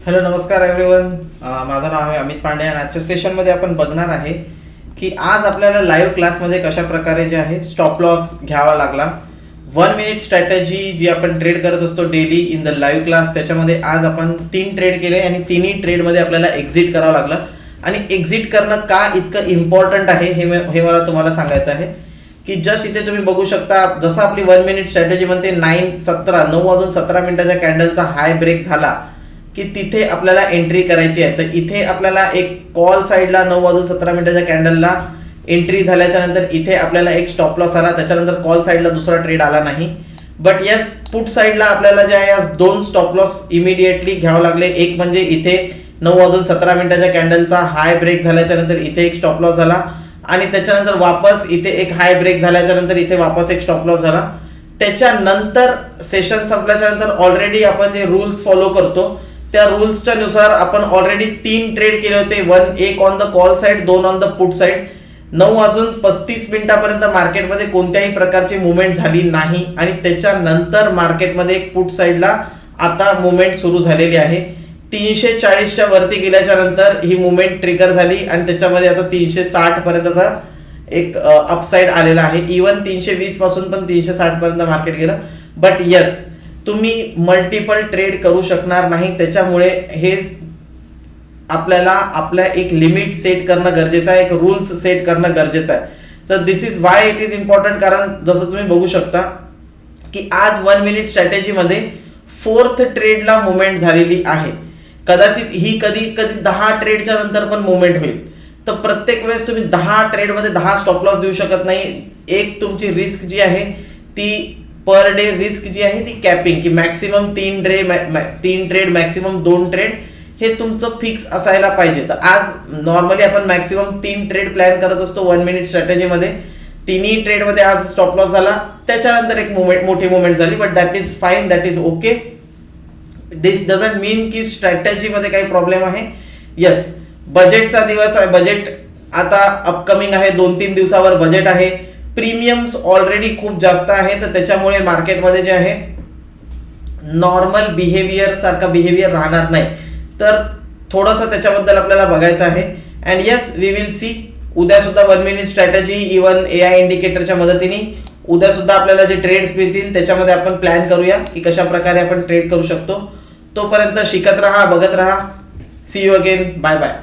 Hello नमस्कार everyone. माझं नाव आहे अमित पांडे आणि आजच्या सेशनमध्ये आपण बघणार आहे की आज आपल्याला लाईव्ह क्लासमध्ये कशा प्रकारे जे आहे स्टॉप लॉस घ्यावा लागला. 1 मिनिट स्ट्रॅटेजी जी आपण ट्रेड करत असतो daily in the live class, त्याच्यामध्ये आज आपण 3 ट्रेड केले आणि तिन्ही ट्रेडमध्ये आपल्याला एक्झिट करावं लागलं. आणि एक्झिट करणं का इतकं इम्पॉर्टंट आहे हे मला तुम्हाला सांगायचं आहे की जस्ट इथे तुम्ही बघू शकता, जसं आपली 1 मिनिट स्ट्रॅटेजी म्हणते 9 वाजून 17 मिनिटाच्या कॅन्डलचा हाय ब्रेक झाला की तिथे आपल्याला एंट्री करायची आहे. तर इथे आपल्याला एक कॉल साईडला 9 वाजून 17 मिनिटाच्या कॅन्डलला एंट्री झाल्याच्या नंतर इथे आपल्याला एक स्टॉप लॉस आला. त्याच्यानंतर कॉल साईडला दुसरा ट्रेड आला नाही. बट यस, पुट साईडला आपल्याला जे आहे आज 2 स्टॉप लॉस इमिडिएटली घ्यावं लागले. एक म्हणजे इथे 9 वाजून 17 मिनिटाच्या कॅन्डलचा हाय ब्रेक झाल्याच्या नंतर इथे एक स्टॉप लॉस झाला आणि त्याच्यानंतर वापस इथे एक हाय ब्रेक झाल्याच्या नंतर इथे वापस एक स्टॉप लॉस झाला. त्याच्यानंतर सेशन संपल्याच्या नंतर ऑलरेडी आपण जे रूल्स फॉलो करतो त्या रूल्सच्या नुसार आपण ऑलरेडी 3 ट्रेड केले होते. एक on the call side, 2 on the put side. 9 वाजून 35 मिनिटापर्यंत मार्केटमध्ये कोणत्याही प्रकारची मुवमेंट झाली नाही आणि त्याच्यानंतर मार्केटमध्ये एक पुट साईडला आता मुवमेंट सुरू झालेली आहे. 340च्या वरती गेल्याच्या नंतर ही मुवमेंट ट्रिगर झाली आणि त्याच्यामध्ये आता 360 पर्यंतचा एक अपसाईड आलेला आहे. इवन 320 पासून पण 360 पर्यंत मार्केट गेलं. बट यस, तुम्ही मल्टिपल ट्रेड करू शकणार नाही. त्याच्यामुळे हे आपल्याला आपल्या एक लिमिट सेट करणं गरजेचं आहे, एक रूल्स सेट करणं गरजेचं आहे. तर this is why it is important. कारण जसं तुम्ही बघू शकता की आज 1 मिनिट स्ट्रॅटेजीमध्ये 4th ट्रेडला मुवमेंट झालेली आहे. कदाचित ही कधी 10 ट्रेडच्या नंतर पण मुवमेंट होईल. तर प्रत्येक वेळेस तुम्ही 10 ट्रेडमध्ये 10 स्टॉप लॉस देऊ शकत नाही. एक तुमची रिस्क जी आहे ती पर डे रिस्क जी आहे ती कॅपिंग, की मॅक्सिमम 3 ट्रेड मॅक्सिमम 2 ट्रेड हे तुमचं फिक्स असायला पाहिजे. तर आज नॉर्मली आपण मॅक्सिमम 3 ट्रेड प्लॅन करत असतो 1 मिनिट स्ट्रॅटेजीमध्ये. तिन्ही ट्रेडमध्ये आज स्टॉप लॉस झाला, त्याच्यानंतर एक मोठी मुवमेंट झाली. But that is fine, that is okay. This doesn't mean की स्ट्रॅटेजीमध्ये काही प्रॉब्लेम आहे. येस, बजेटचा दिवस आहे. बजेट आता अपकमिंग आहे, 2-3 दिवसावर बजेट आहे. प्रीमियम्स ऑलरेडी खूप जास्त आहे. तर त्याच्यामुळे मार्केटमध्ये जे आहे नॉर्मल बिहेवियर सारखा बिहेवियर राहणार नाही. तर थोडंसं त्याच्याबद्दल आपल्याला बघायचं आहे. And yes, we will see. उद्या सुद्धा 1 मिनिट स्ट्रॅटेजी इवन AI इंडिकेटरच्या मदतीने उद्या सुद्धा आपल्याला जे ट्रेड्स मिळतील त्याच्यामध्ये आपण प्लॅन करूया की कशा प्रकारे आपण ट्रेड करू शकतो. तोपर्यंत शिकत राहा, बघत राहा. See you again. Bye bye.